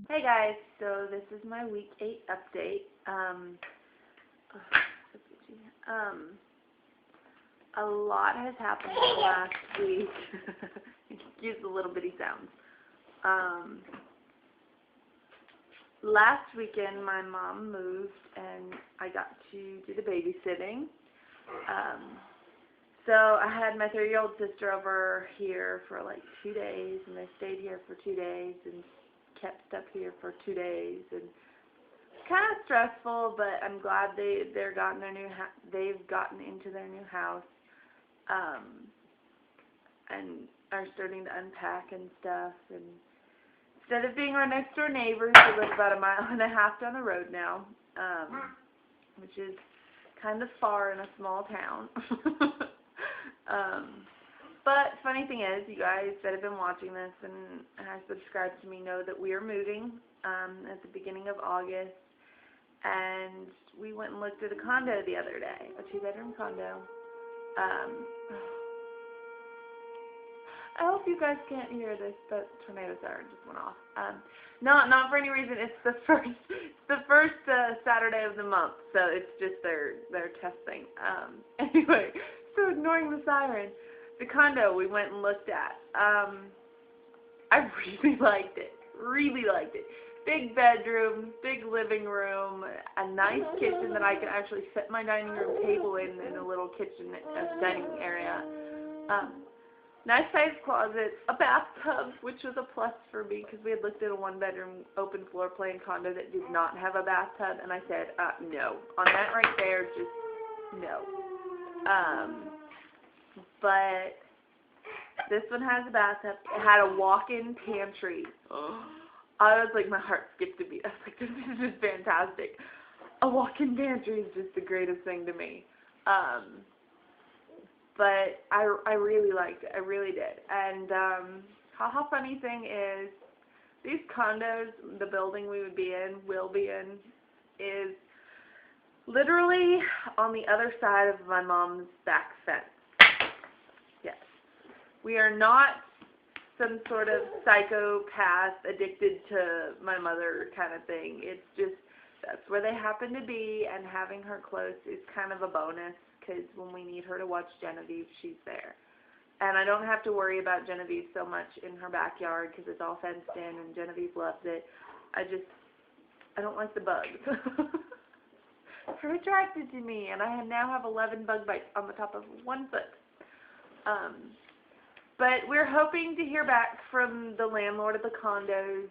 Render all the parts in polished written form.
Hey guys, so this is my week 8 update. A lot has happened last week. Excuse the little bitty sounds. Last weekend my mom moved and I got to do the babysitting. So I had my 3-year-old sister over here for like 2 days, and they stayed here for 2 days and kept stuff here for 2 days, and it's kind of stressful, but I'm glad they've gotten into their new house, and are starting to unpack and stuff. And instead of being our next door neighbors, we live about 1.5 miles down the road now, which is kind of far in a small town. But funny thing is, you guys that have been watching this and have subscribed to me know that we are moving at the beginning of August, and we went and looked at a condo the other day, a 2-bedroom condo. I hope you guys can't hear this, but tornado siren just went off. Not for any reason. It's the first Saturday of the month, so it's just their testing. Anyway, so ignoring the siren. The condo we went and looked at, I really liked it. Big bedroom, big living room, a nice kitchen that I can actually set my dining room table in a little kitchen dining area. Nice sized closet, a bathtub, which was a plus for me because we had looked at a 1-bedroom open floor plan condo that did not have a bathtub, and I said, no. On that right there, just no. But this one has a bathtub. It had a walk-in pantry. I was like, my heart skipped a beat. I was like, this is just fantastic. A walk-in pantry is just the greatest thing to me. But I really liked it. I really did. And how funny thing is, these condos, the building we will be in, is literally on the other side of my mom's back fence. Yes. We are not some sort of psychopath addicted to my mother kind of thing. It's just, that's where they happen to be, and having her close is kind of a bonus, because when we need her to watch Genevieve, she's there. And I don't have to worry about Genevieve so much in her backyard because it's all fenced in and Genevieve loves it. I don't like the bugs. They're attracted to me, and I now have 11 bug bites on the top of 1 foot. But we're hoping to hear back from the landlord of the condos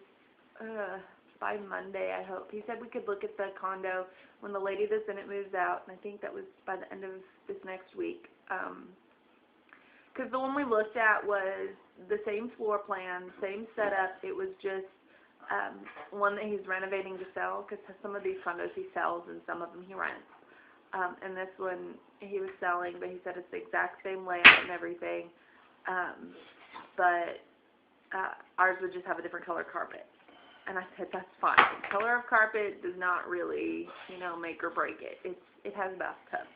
by Monday, I hope. He said we could look at the condo when the lady that's in it moves out, and I think that was by the end of this next week. Because the one we looked at was the same floor plan, same setup. It was just one that he's renovating to sell, because some of these condos he sells and some of them he rents. And this one he was selling, but he said it's the exact same layout and everything. But ours would just have a different color carpet. And I said, that's fine. Color of carpet does not really, make or break it. It has a bathtub.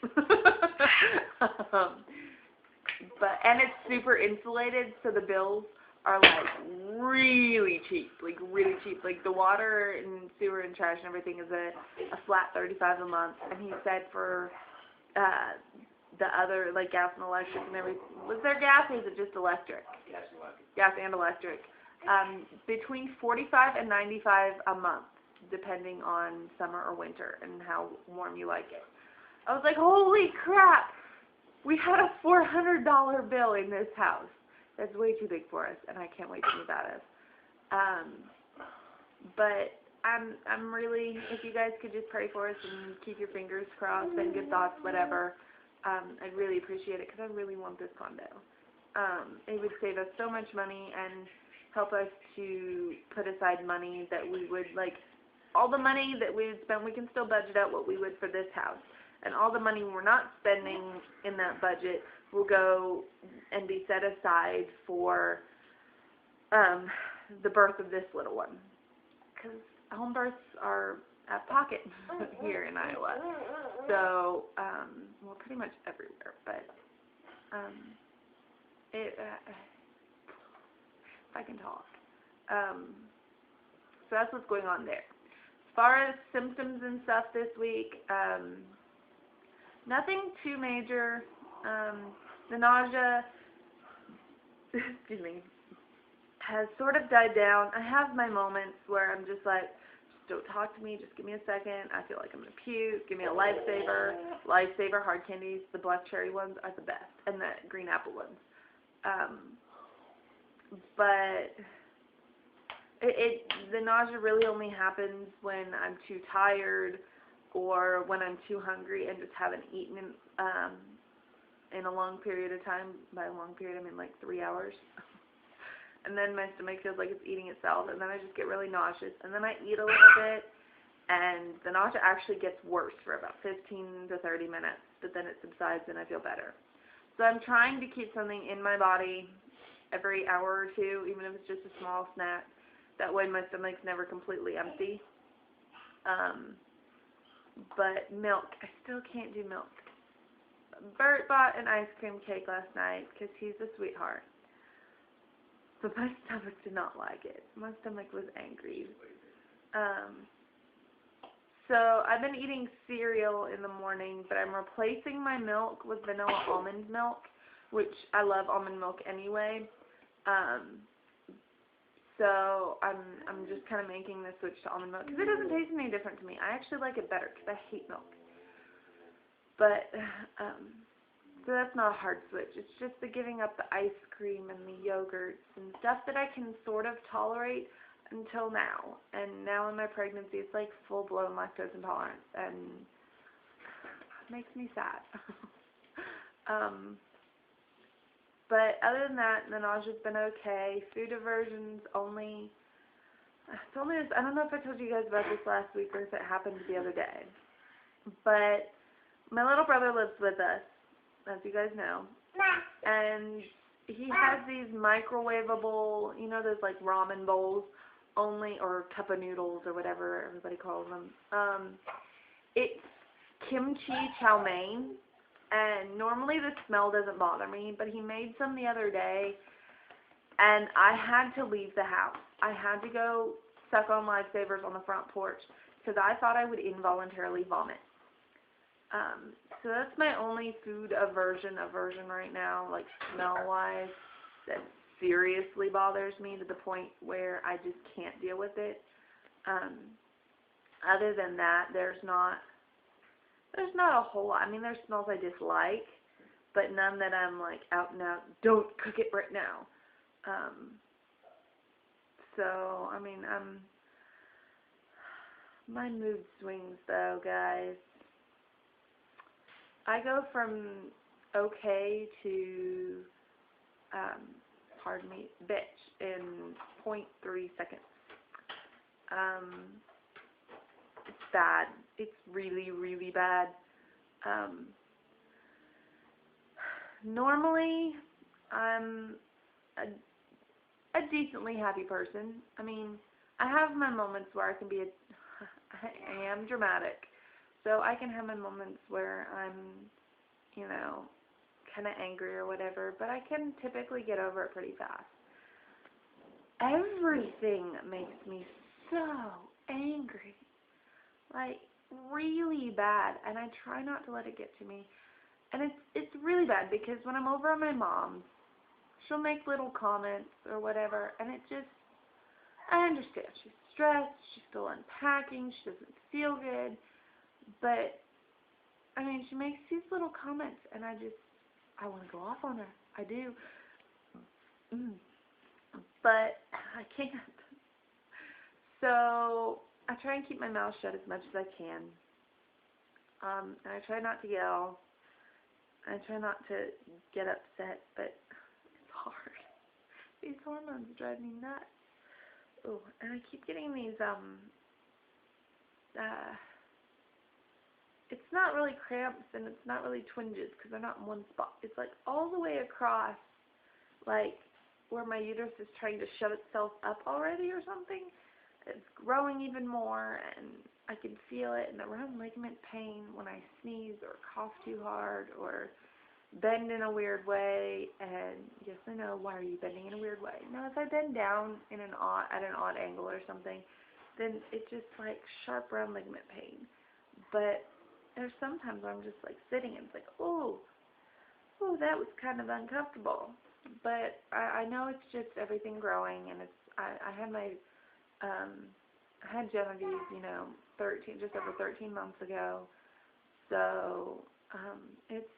And it's super insulated, so the bills are like really cheap. Like the water and sewer and trash and everything is a flat $35 a month. And he said for the other, like gas and electric and everything, was there gas or is it just electric? Gas and electric. Gas and electric. Between $45 and $95 a month, depending on summer or winter and how warm you like it. I was like, holy crap! We had a $400 bill in this house. That's way too big for us, and I can't wait to move out of. But I'm really, if you guys could just pray for us and keep your fingers crossed and good thoughts, whatever, I'd really appreciate it, because I really want this condo. It would save us so much money and help us to put aside money that we would, like, all the money that we would spend, we can still budget out what we would for this house. And all the money we're not spending in that budget will go and be set aside for the birth of this little one. Because home births are out of pocket here in Iowa. So, well, pretty much everywhere. But if I can talk. So that's what's going on there. As far as symptoms and stuff this week, nothing too major. The nausea, excuse me, has sort of died down. I have my moments where I'm just like, just don't talk to me, just give me a second. I feel like I'm going to puke. Give me a Lifesaver. Lifesaver hard candies, the black cherry ones are the best, and the green apple ones. But the nausea really only happens when I'm too tired or when I'm too hungry and just haven't eaten in a long period of time. By a long period, I mean like 3 hours. And then my stomach feels like it's eating itself, and then I just get really nauseous, and then I eat a little bit, and the nausea actually gets worse for about 15 to 30 minutes, but then it subsides and I feel better. So I'm trying to keep something in my body every hour or two, even if it's just a small snack. That way my stomach's never completely empty. But milk, I still can't do milk. Bert bought an ice cream cake last night because he's a sweetheart. But my stomach did not like it. My stomach was angry. So I've been eating cereal in the morning, but I'm replacing my milk with vanilla almond milk, which I love almond milk anyway. So I'm just kind of making the switch to almond milk because it doesn't taste any different to me. I actually like it better because I hate milk. But so that's not a hard switch. It's just the giving up the ice cream and the yogurts and stuff that I can sort of tolerate until now. And now in my pregnancy, it's like full-blown lactose intolerance, and it makes me sad. But other than that, the nausea's been okay. Food aversion's only, I don't know if I told you guys about this last week or if it happened the other day. But my little brother lives with us, as you guys know, and he has these microwavable, you know, those like ramen bowls only, or cup of noodles or whatever everybody calls them. It's kimchi chow mein, and normally the smell doesn't bother me, but he made some the other day, and I had to leave the house. I had to go suck on Lifesavers on the front porch because I thought I would involuntarily vomit. So that's my only food aversion right now, like smell-wise, that seriously bothers me to the point where I just can't deal with it. Other than that, there's not a whole lot. I mean, there's smells I dislike, but none that I'm like out and out, don't cook it right now. So, I mean, my mood swings though, guys. I go from okay to, pardon me, bitch in 0.3 seconds. It's bad. It's really, really bad. Normally, I'm a decently happy person. I mean, I have my moments where I can be I am dramatic. So I can have my moments where I'm, you know, kind of angry or whatever, but I can typically get over it pretty fast. Everything makes me so angry, like really bad, and I try not to let it get to me. And it's really bad because when I'm over at my mom's, she'll make little comments or whatever, and it just, I understand. She's stressed, she's still unpacking, she doesn't feel good. But, I mean, she makes these little comments, and I want to go off on her. I do. But I can't. So, I try and keep my mouth shut as much as I can. And I try not to yell. I try not to get upset, but it's hard. These hormones drive me nuts. Oh, and I keep getting these, it's not really cramps and it's not really twinges because they're not in one spot. It's like all the way across, like where my uterus is trying to shove itself up already or something. It's growing even more, and I can feel it in the round ligament pain when I sneeze or cough too hard or bend in a weird way. And yes, I know, why are you bending in a weird way? No, if I bend down in at an odd angle or something, then it's just like sharp round ligament pain. But there's sometimes where I'm just like sitting and it's like, oh, that was kind of uncomfortable. But I know it's just everything growing, and I had my I had Genevieve, 13, just over 13 months ago. So it's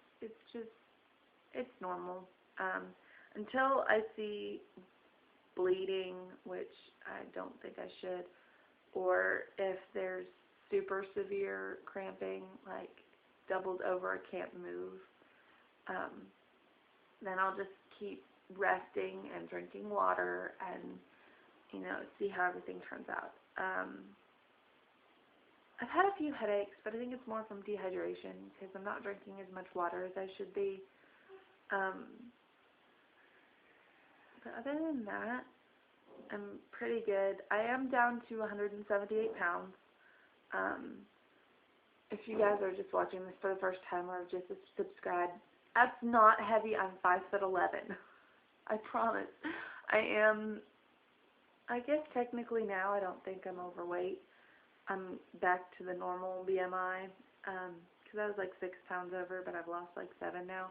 normal. Until I see bleeding, which I don't think I should, or if there's super severe cramping, like doubled over, I can't move, then I'll just keep resting and drinking water and, see how everything turns out. I've had a few headaches, but I think it's more from dehydration because I'm not drinking as much water as I should be. But other than that, I'm pretty good. I am down to 178 pounds. If you guys are just watching this for the first time or just subscribed, that's not heavy. I'm 5'11". I promise. I guess technically now I don't think I'm overweight. I'm back to the normal BMI, because I was like 6 pounds over, but I've lost like 7 now.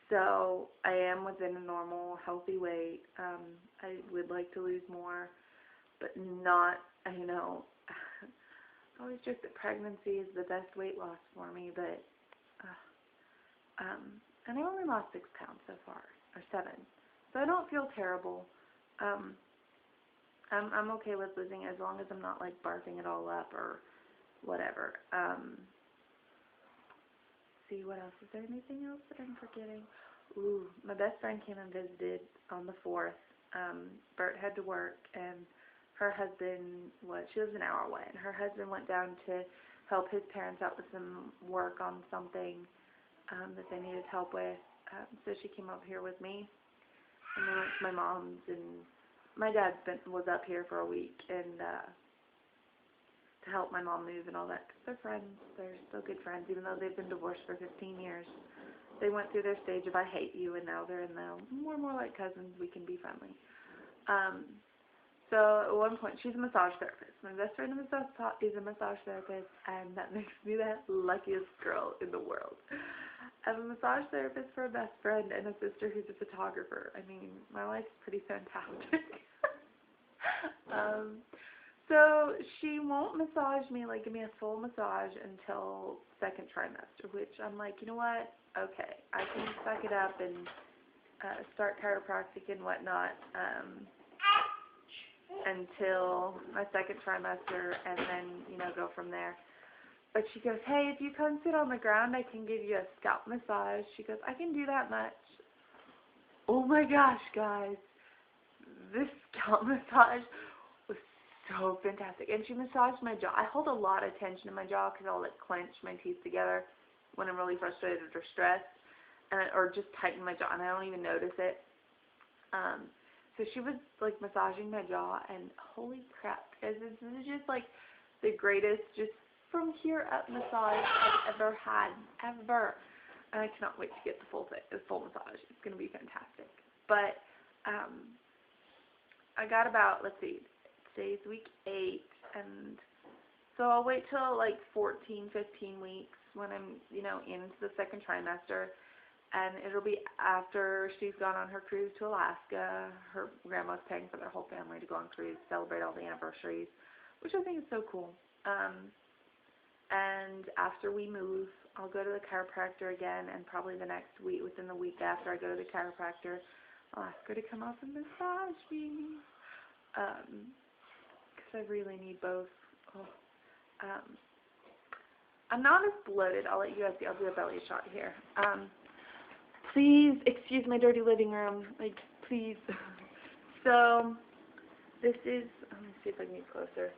So I am within a normal, healthy weight. I would like to lose more, but not, I always joke that pregnancy is the best weight loss for me, but, and I only lost 6 pounds so far, or 7. So I don't feel terrible. I'm okay with losing as long as I'm not like barfing it all up or whatever. See what else. Is there anything else that I'm forgetting? Ooh, my best friend came and visited on the 4th. Bert had to work, and her husband she lives an hour away, and her husband went down to help his parents out with some work on something that they needed help with. So she came up here with me, and we went to my mom's, and my dad was up here for a week, and to help my mom move and all that, because they're friends. They're still good friends, even though they've been divorced for 15 years. They went through their stage of I hate you, and now they're in the more like cousins, we can be friendly. So at one point, she's a massage therapist. My best friend is a massage therapist, and that makes me the luckiest girl in the world. I have a massage therapist for a best friend and a sister who's a photographer. I mean, my life's pretty fantastic. So she won't massage me, like give me a full massage until 2nd trimester, which I'm like, you know what? Okay, I can suck it up and start chiropractic and whatnot until my 2nd trimester, and then, go from there. But she goes, hey, if you come sit on the ground, I can give you a scalp massage. She goes, I can do that much. Oh my gosh, guys. This scalp massage was so fantastic. And she massaged my jaw. I hold a lot of tension in my jaw because I'll like clench my teeth together when I'm really frustrated or stressed, or just tighten my jaw, and I don't even notice it. So she was like massaging my jaw, and holy crap, guys, this is just like the greatest, just from here up massage I've ever had, ever. And I cannot wait to get the full massage. It's going to be fantastic. But I got about, let's see, today's week 8, and so I'll wait till like 14, 15 weeks when I'm, into the 2nd trimester, and it'll be after she's gone on her cruise to Alaska. Her grandma's paying for their whole family to go on cruise, celebrate all the anniversaries, which I think is so cool. And after we move, I'll go to the chiropractor again, and probably the next week, within the week after I go to the chiropractor, I'll ask her to come up and massage me, because I really need both. I'm not as bloated. I'll let you guys see. I'll do a belly shot here. Please excuse my dirty living room. Please. So, this is, let me see if I can get closer.